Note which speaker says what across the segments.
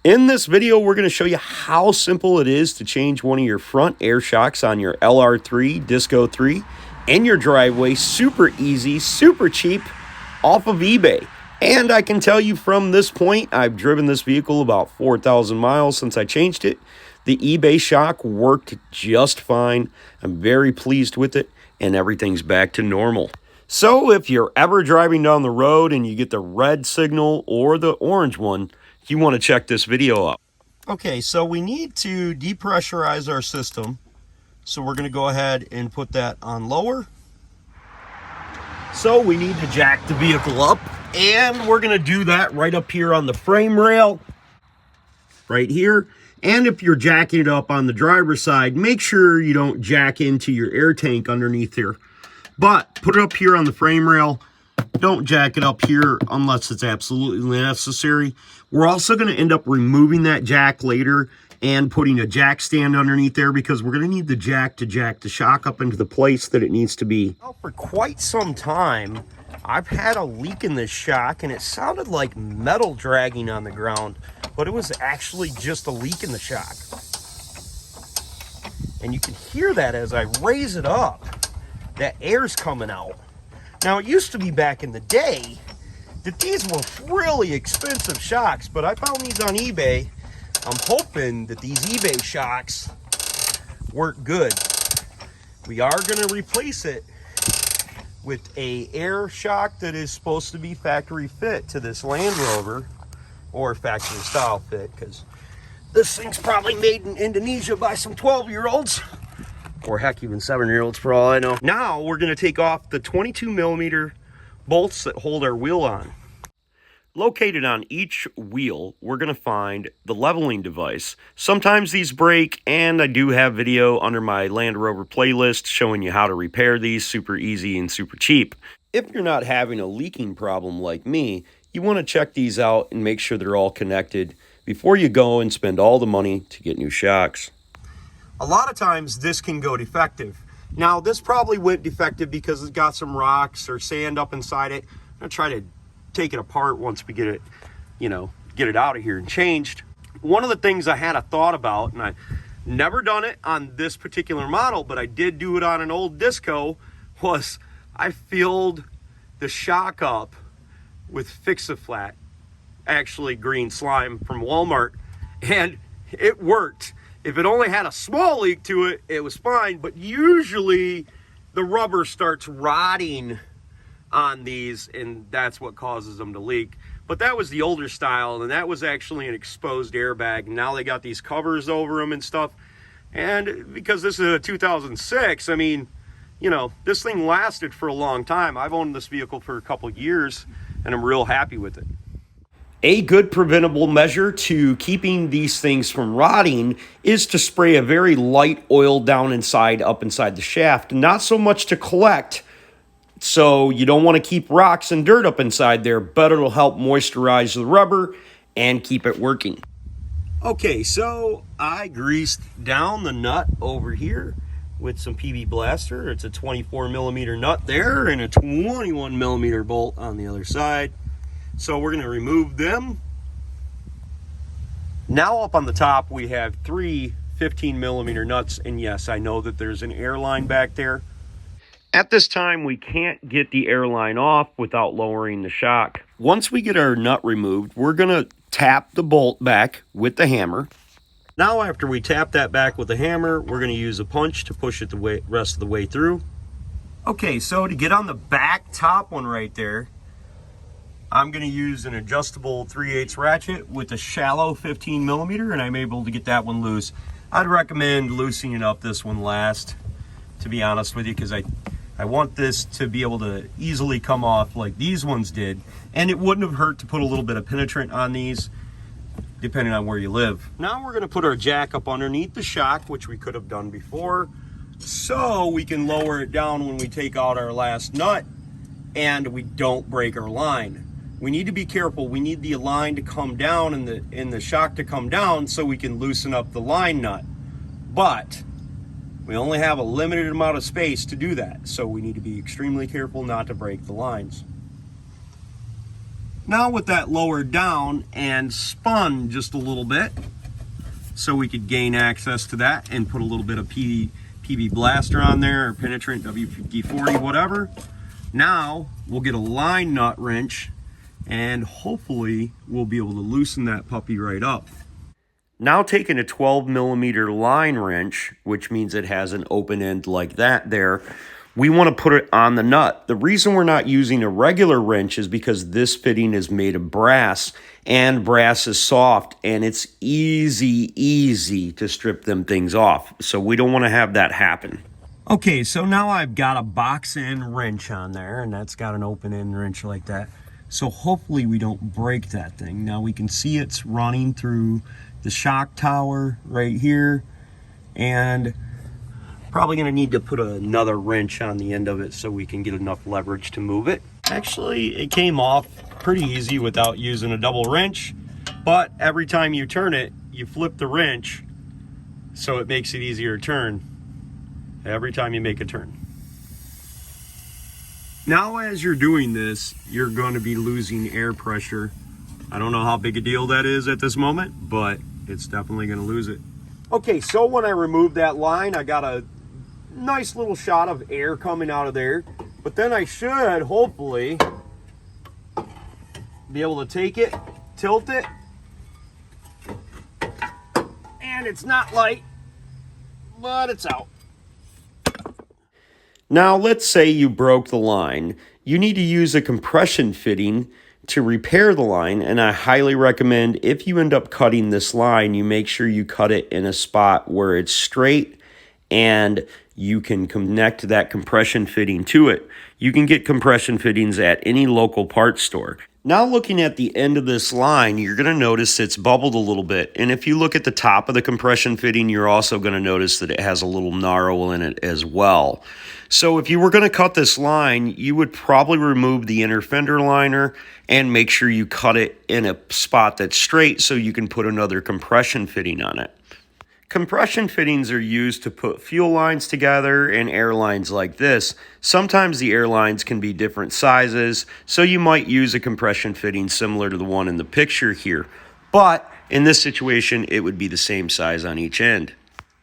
Speaker 1: In this video, we're going to show you how simple it is to change one of your front air shocks on your LR3, Disco 3, in your driveway. Super easy, super cheap, off of eBay. And I can tell you from this point, I've driven this vehicle about 4,000 miles since I changed it. The eBay shock worked just fine. I'm very pleased with it, and everything's back to normal. So if you're ever driving down the road and you get the red signal or the orange one, you want to check this video out. Okay, so we need to depressurize our system. So we're going to go ahead and put that on lower. So we need to jack the vehicle up, and we're going to do that right up here on the frame rail, right here. And if you're jacking it up on the driver's side, make sure you don't jack into your air tank underneath here. But put it up here on the frame rail. Don't jack it up here unless it's absolutely necessary. We're also going to end up removing that jack later and putting a jack stand underneath there because we're going to need the jack to jack the shock up into the place that it needs to be. Well, for quite some time, I've had a leak in this shock, and it sounded like metal dragging on the ground, but it was actually just a leak in the shock. And you can hear that as I raise it up, that air's coming out. Now, it used to be back in the day that these were really expensive shocks, but I found these on eBay. I'm hoping that these eBay shocks work good. We are going to replace it with a air shock that is supposed to be factory fit to this Land Rover, or factory style fit, because this thing's probably made in Indonesia by some 12-year-olds. Or heck, even 7-year-olds for all I know. Now we're going to take off the 22mm bolts that hold our wheel on. Located on each wheel, we're going to find the leveling device. Sometimes these break, and I do have video under my Land Rover playlist showing you how to repair these. Super easy and super cheap. If you're not having a leaking problem like me, you want to check these out and make sure they're all connected before you go and spend all the money to get new shocks. A lot of times this can go defective. Now this probably went defective because it's got some rocks or sand up inside it. I'm gonna try to take it apart once we get it, get it out of here and changed. One of the things I had a thought about, and I never done it on this particular model, but I did do it on an old Disco, was I filled the shock up with Fix-A-Flat, actually green slime from Walmart, and it worked. If it only had a small leak to it, it was fine, but usually the rubber starts rotting on these, and that's what causes them to leak. But that was the older style, and that was actually an exposed airbag. Now they got these covers over them and stuff, and because this is a 2006, I mean, this thing lasted for a long time. I've owned this vehicle for a couple of years, and I'm real happy with it. A good preventable measure to keeping these things from rotting is to spray a very light oil down inside, up inside the shaft. Not so much to collect, so you don't want to keep rocks and dirt up inside there, but it'll help moisturize the rubber and keep it working. Okay, so I greased down the nut over here with some PB Blaster. It's a 24mm nut there and a 21mm bolt on the other side. So we're going to remove them. Now up on the top we have 3 15mm nuts, and yes, I know that there's an airline back there. At this time we can't get the airline off without lowering the shock. Once we get our nut removed, we're going to tap the bolt back with the hammer. Now after we tap that back with the hammer, we're going to use a punch to push it the rest of the way through. Okay, so to get on the back top one right there, I'm going to use an adjustable 3/8 ratchet with a shallow 15mm, and I'm able to get that one loose. I'd recommend loosening up this one last, to be honest with you, because I want this to be able to easily come off like these ones did, and it wouldn't have hurt to put a little bit of penetrant on these, depending on where you live. Now we're going to put our jack up underneath the shock, which we could have done before, so we can lower it down when we take out our last nut and we don't break our line. We need to be careful. We need the line to come down and the shock to come down so we can loosen up the line nut. But we only have a limited amount of space to do that, so we need to be extremely careful not to break the lines. Now with that lowered down and spun just a little bit so we could gain access to that and put a little bit of PV blaster on there, or penetrant, WD-40, whatever. Now we'll get a line nut wrench and hopefully we'll be able to loosen that puppy right up. Now taking a 12mm line wrench, which means it has an open end like that there, we want to put it on the nut. The reason we're not using a regular wrench is because this fitting is made of brass, and brass is soft, and it's easy to strip them things off. So we don't want to have that happen. Okay, so now I've got a box end wrench on there, and that's got an open end wrench like that. So hopefully we don't break that thing. Now we can see it's running through the shock tower right here, and probably going to need to put another wrench on the end of it so we can get enough leverage to move it. Actually, it came off pretty easy without using a double wrench, but every time you turn it, you flip the wrench, so it makes it easier to turn every time you make a turn. Now as you're doing this, you're going to be losing air pressure. I don't know how big a deal that is at this moment, but it's definitely going to lose it. Okay, so when I removed that line, I got a nice little shot of air coming out of there, but then I should hopefully be able to take it, tilt it, and it's not light, but it's out. Now let's say you broke the line. You need to use a compression fitting to repair the line, and I highly recommend, if you end up cutting this line, you make sure you cut it in a spot where it's straight and you can connect that compression fitting to it. You can get compression fittings at any local parts store. Now looking at the end of this line, you're going to notice it's bubbled a little bit, and if you look at the top of the compression fitting, you're also going to notice that it has a little knarl in it as well. So if you were going to cut this line, you would probably remove the inner fender liner and make sure you cut it in a spot that's straight so you can put another compression fitting on it. Compression fittings are used to put fuel lines together and air lines like this. Sometimes the air lines can be different sizes, so you might use a compression fitting similar to the one in the picture here. But in this situation, it would be the same size on each end.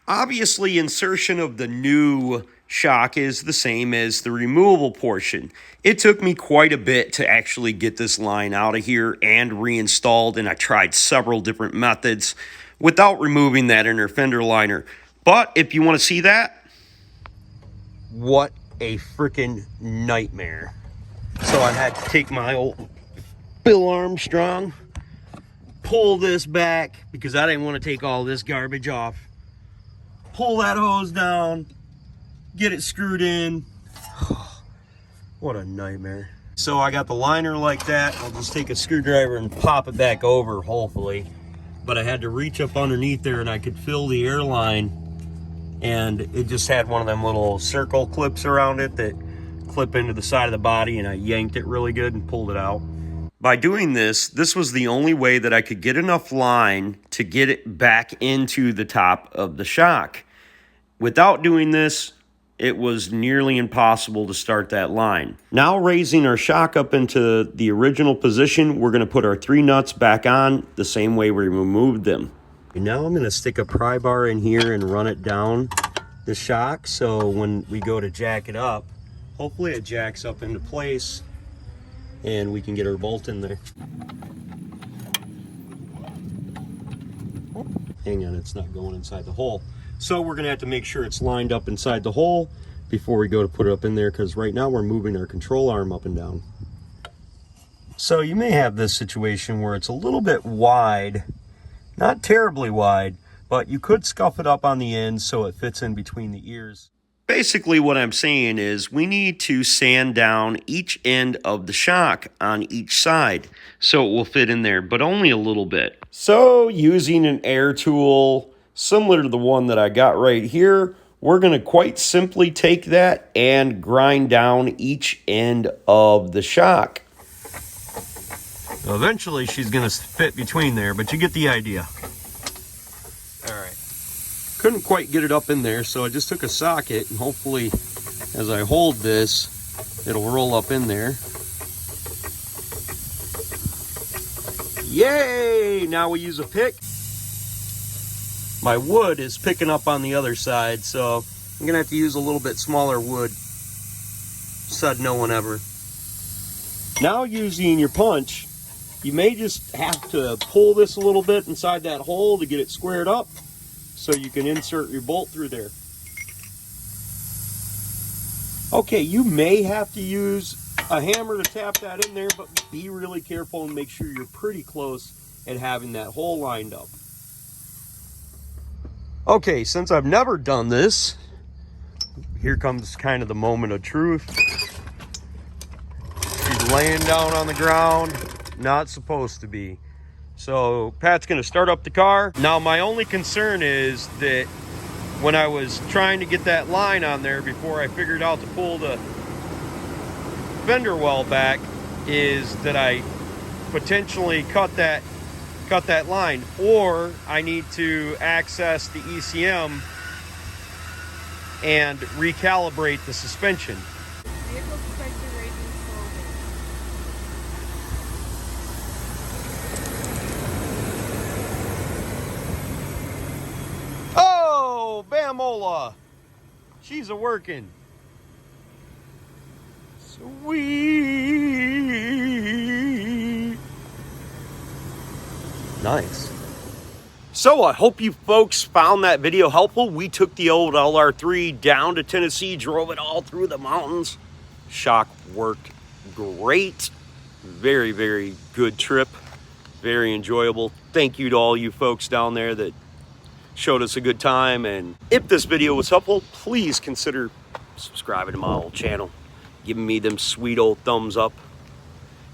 Speaker 1: Obviously, insertion of the new shock is the same as the removable portion. It took me quite a bit to actually get this line out of here and reinstalled, and I tried several different methods without removing that inner fender liner. But if you want to see that, what a freaking nightmare. So I had to take my old Bill Armstrong, pull this back because I didn't want to take all this garbage off, pull that hose down, get it screwed in. What a nightmare. So I got the liner like that. I'll just take a screwdriver and pop it back over, hopefully. But I had to reach up underneath there and I could feel the airline, and it just had one of them little circle clips around it that clip into the side of the body, and I yanked it really good and pulled it out. By doing this, this was the only way that I could get enough line to get it back into the top of the shock. Without doing this, it was nearly impossible to start that line. Now raising our shock up into the original position, we're going to put our 3 nuts back on the same way we removed them. And now I'm going to stick a pry bar in here and run it down the shock, so when we go to jack it up, hopefully it jacks up into place and we can get our bolt in there. Hang on, it's not going inside the hole. So we're going to have to make sure it's lined up inside the hole before we go to put it up in there, because right now we're moving our control arm up and down. So you may have this situation where it's a little bit wide, not terribly wide, but you could scuff it up on the end so it fits in between the ears. Basically what I'm saying is we need to sand down each end of the shock on each side so it will fit in there, but only a little bit. So using an air tool similar to the one that I got right here, we're going to quite simply take that and grind down each end of the shock. Eventually she's going to fit between there, but you get the idea. All right. Couldn't quite get it up in there, so I just took a socket, and hopefully as I hold this, it'll roll up in there. Yay! Now we use a pick. My wood is picking up on the other side, so I'm gonna have to use a little bit smaller wood. Said no one ever. Now using your punch, you may just have to pull this a little bit inside that hole to get it squared up so you can insert your bolt through there. Okay, you may have to use a hammer to tap that in there, but be really careful and make sure you're pretty close at having that hole lined up. Okay, since I've never done this, here comes kind of the moment of truth. She's laying down on the ground, not supposed to be. So Pat's gonna start up the car. Now my only concern is that when I was trying to get that line on there before I figured out to pull the fender well back, is that I potentially cut that line, or I need to access the ECM and recalibrate the suspension.
Speaker 2: Vehicle suspension raising slowly.
Speaker 1: Oh, Bamola! She's a working. Sweet. Nice. So I hope you folks found that video helpful. We took the old LR3 down to Tennessee, drove it all through the mountains. Shock worked great. Very, very good trip. Very enjoyable. Thank you to all you folks down there that showed us a good time. And if this video was helpful, please consider subscribing to my old channel, giving me them sweet old thumbs up.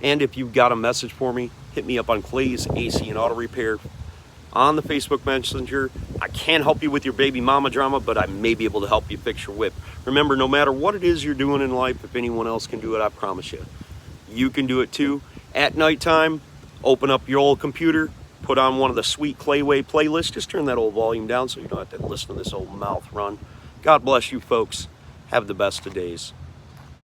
Speaker 1: And if you've got a message for me, hit me up on Clay's AC and Auto Repair on the Facebook Messenger. I can't help you with your baby mama drama, but I may be able to help you fix your whip. Remember, no matter what it is you're doing in life, if anyone else can do it, I promise you, you can do it too. At nighttime, open up your old computer, put on one of the sweet Clayway playlists. Just turn that old volume down so you don't have to listen to this old mouth run. God bless you folks. Have the best of days.